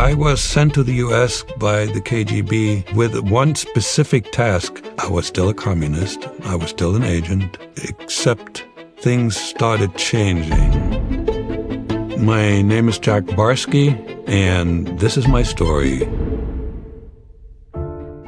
I was sent to the U.S. by the KGB with one specific task. I was still a communist. I was still an agent, except things started changing. My name is Jack Barsky, and this is my story.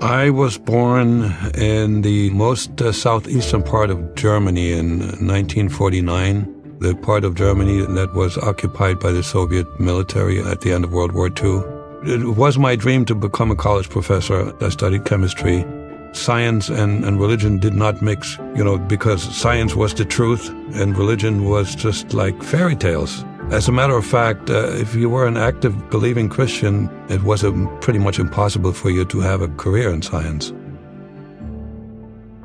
I was born in the most southeastern part of Germany in 1949. The part of Germany that was occupied by the Soviet military at the end of World War II. It was my dream to become a college professor. I studied chemistry. Science and religion did not mix, because science was the truth and religion was just like fairy tales. As a matter of fact, if you were an active believing Christian, it was pretty much impossible for you to have a career in science.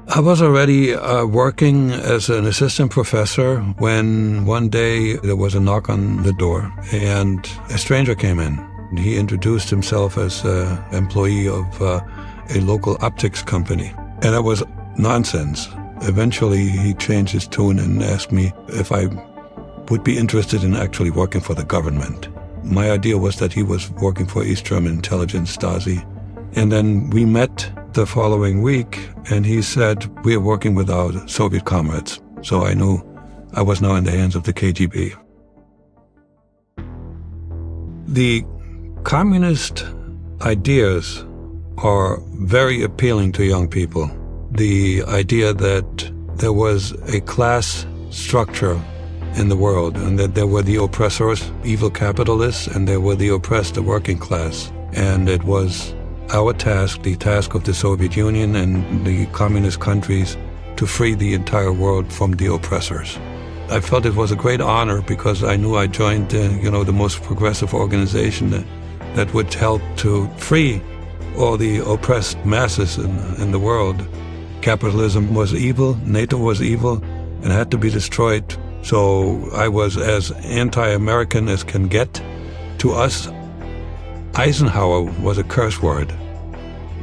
I was already working as an assistant professor when one day there was a knock on the door and a stranger came in. He introduced himself as an employee of a local optics company. And that was nonsense. Eventually he changed his tune and asked me if I would be interested in actually working for the government. My idea was that he was working for East German intelligence, Stasi. And then we met the following week, and he said, "We are working with our Soviet comrades." So I knew I was now in the hands of the KGB. The communist ideas are very appealing to young people. The idea that there was a class structure in the world, and that there were the oppressors, evil capitalists, and there were the oppressed, the working class. And it was our task, the task of the Soviet Union and the communist countries, to free the entire world from the oppressors. I felt it was a great honor because I knew I joined, the most progressive organization that would help to free all the oppressed masses in the world. Capitalism was evil, NATO was evil, and had to be destroyed. So I was as anti-American as can get. To us, Eisenhower was a curse word.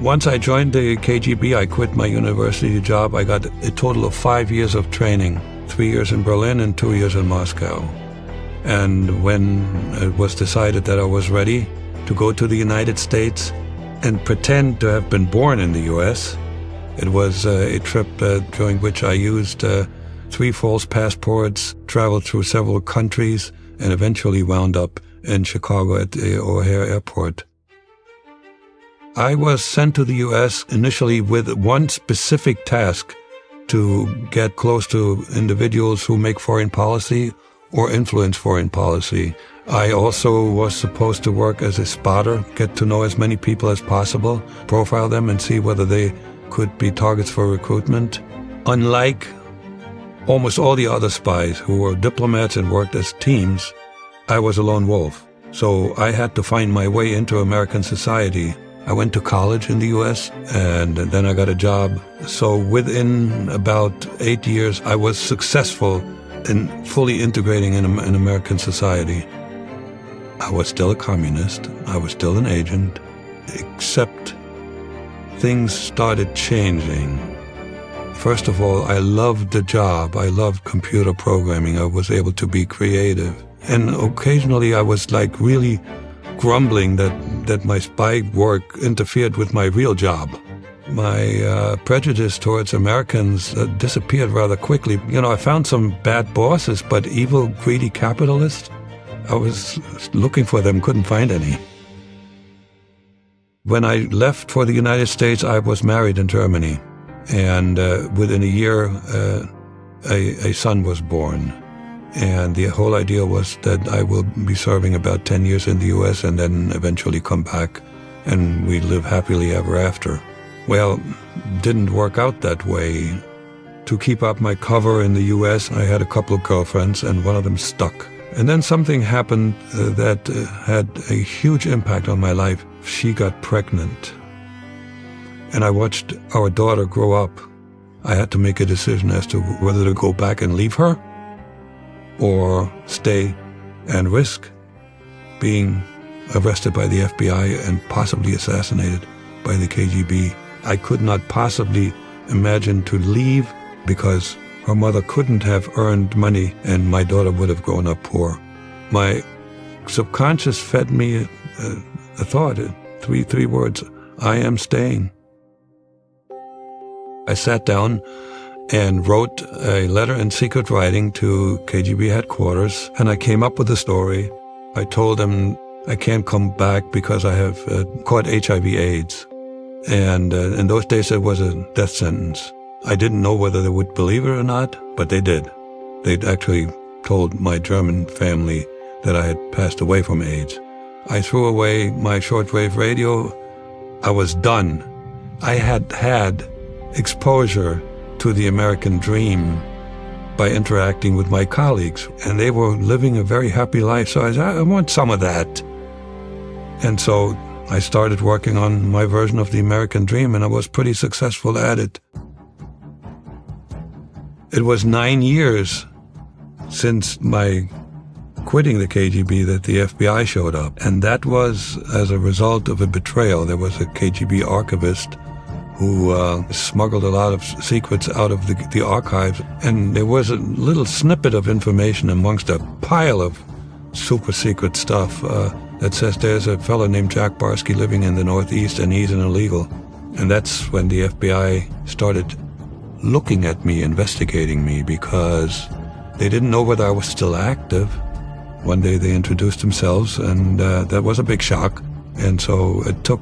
Once I joined the KGB, I quit my university job. I got a total of 5 years of training, 3 years in Berlin and 2 years in Moscow. And when it was decided that I was ready to go to the United States and pretend to have been born in the U.S., it was a trip during which I used 3 false passports, traveled through several countries, and eventually wound up in Chicago at the O'Hare Airport. I was sent to the U.S. initially with one specific task: to get close to individuals who make foreign policy or influence foreign policy. I also was supposed to work as a spotter, get to know as many people as possible, profile them and see whether they could be targets for recruitment. Unlike almost all the other spies who were diplomats and worked as teams, I was a lone wolf. So I had to find my way into American society. I went to college in the U.S. and then I got a job. So within about 8 years, I was successful in fully integrating in American society. I was still a communist. I was still an agent, except things started changing. First of all, I loved the job. I loved computer programming. I was able to be creative. And occasionally I was really grumbling that my spy work interfered with my real job. My prejudice towards Americans disappeared rather quickly. I found some bad bosses, but evil, greedy capitalists, I was looking for them, couldn't find any. When I left for the United States, I was married in Germany. And within a year, a son was born. And the whole idea was that I will be serving about 10 years in the U.S. and then eventually come back and we live happily ever after. Well, didn't work out that way. To keep up my cover in the U.S., I had a couple of girlfriends and one of them stuck. And then something happened that had a huge impact on my life. She got pregnant. And I watched our daughter grow up. I had to make a decision as to whether to go back and leave her or stay and risk being arrested by the FBI and possibly assassinated by the KGB. I could not possibly imagine to leave because her mother couldn't have earned money and my daughter would have grown up poor. My subconscious fed me a thought, three words, I am staying. I sat down and wrote a letter in secret writing to KGB headquarters, and I came up with a story. I told them I can't come back because I have caught HIV/AIDS. And in those days, it was a death sentence. I didn't know whether they would believe it or not, but they did. They'd actually told my German family that I had passed away from AIDS. I threw away my shortwave radio. I was done. I had had exposure to the American dream by interacting with my colleagues, and they were living a very happy life, so I said, I want some of that. And so I started working on my version of the American dream, and I was pretty successful at it. It was 9 years since my quitting the KGB that the FBI showed up, and that was as a result of a betrayal. There was a KGB archivist who smuggled a lot of secrets out of the archives, and there was a little snippet of information amongst a pile of super secret stuff that says there's a fellow named Jack Barsky living in the Northeast and he's an illegal. And that's when the FBI started looking at me, investigating me, because they didn't know whether I was still active. One day they introduced themselves, and that was a big shock. And so it took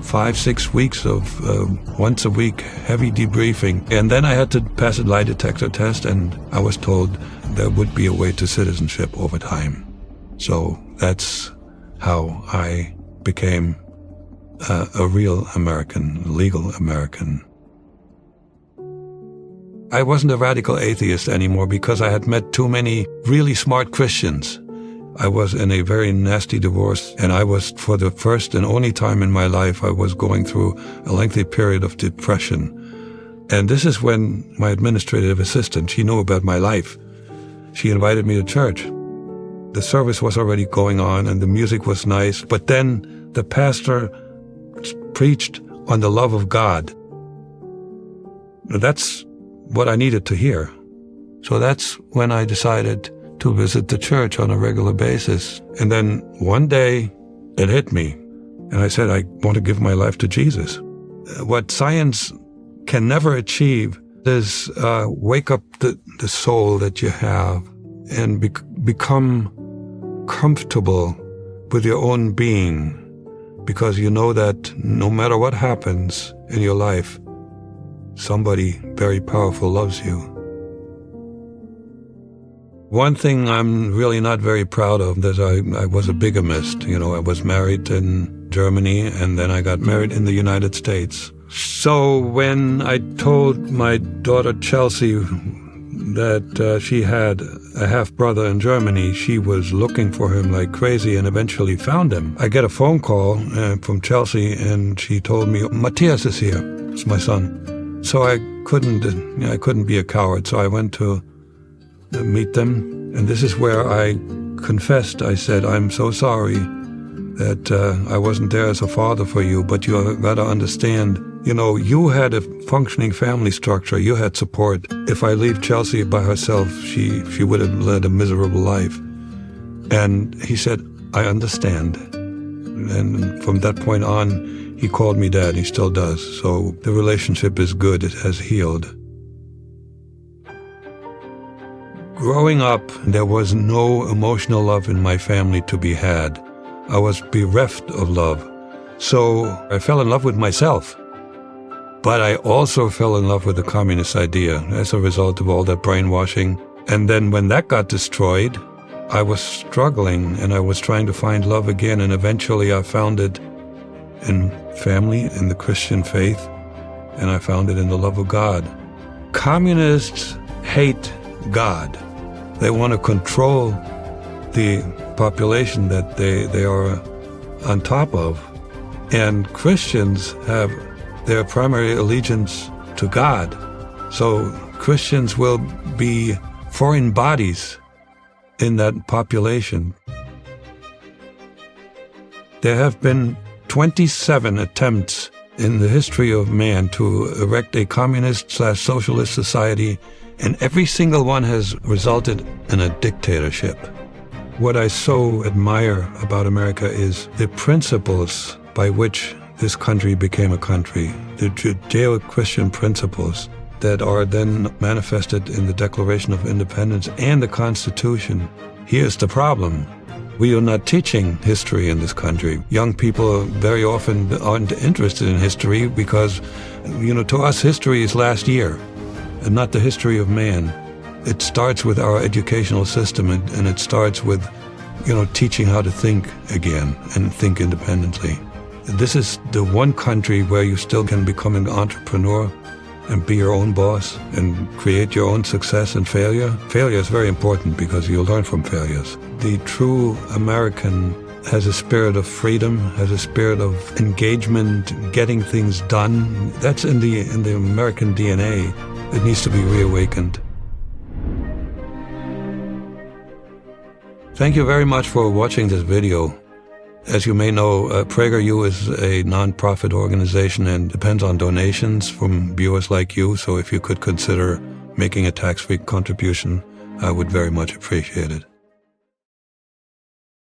5-6 weeks of once a week heavy debriefing. And then I had to pass a lie detector test, and I was told there would be a way to citizenship over time. So that's how I became a real American, legal American. I wasn't a radical atheist anymore because I had met too many really smart Christians. I was in a very nasty divorce, and I was, for the first and only time in my life, I was going through a lengthy period of depression. And this is when my administrative assistant, she knew about my life. She invited me to church. The service was already going on, and the music was nice, but then the pastor preached on the love of God. That's what I needed to hear. So that's when I decided to visit the church on a regular basis. And then one day it hit me, and I said, I want to give my life to Jesus. What science can never achieve is wake up the soul that you have and become comfortable with your own being, because you know that no matter what happens in your life, somebody very powerful loves you. One thing I'm really not very proud of is I was a bigamist. You know, I was married in Germany, and then I got married in the United States. So when I told my daughter Chelsea that she had a half-brother in Germany, she was looking for him like crazy and eventually found him. I get a phone call from Chelsea, and she told me, Matthias is here. It's my son. So I couldn't be a coward, so I went to meet them. And this is where I confessed. I said, I'm so sorry that I wasn't there as a father for you, but you got to understand, you know, you had a functioning family structure. You had support. If I leave Chelsea by herself, she would have led a miserable life. And he said, I understand. And from that point on, he called me Dad. He still does. So the relationship is good. It has healed. Growing up, there was no emotional love in my family to be had. I was bereft of love. So I fell in love with myself. But I also fell in love with the communist idea as a result of all that brainwashing. And then when that got destroyed, I was struggling, and I was trying to find love again. And eventually I found it in family, in the Christian faith, and I found it in the love of God. Communists hate God. They want to control the population that they are on top of. And Christians have their primary allegiance to God. So Christians will be foreign bodies in that population. There have been 27 attempts in the history of man to erect a communist/socialist society, and every single one has resulted in a dictatorship. What I so admire about America is the principles by which this country became a country, the Judeo-Christian principles that are then manifested in the Declaration of Independence and the Constitution. Here's the problem. We are not teaching history in this country. Young people very often aren't interested in history because, to us, history is last year and not the history of man. It starts with our educational system, and it starts with, teaching how to think again and think independently. This is the one country where you still can become an entrepreneur and be your own boss and create your own success and failure. Failure is very important because you learn from failures. The true American has a spirit of freedom, has a spirit of engagement, getting things done. That's in the American DNA. It needs to be reawakened. Thank you very much for watching this video. As you may know, PragerU is a non-profit organization and depends on donations from viewers like you, so if you could consider making a tax-free contribution, I would very much appreciate it.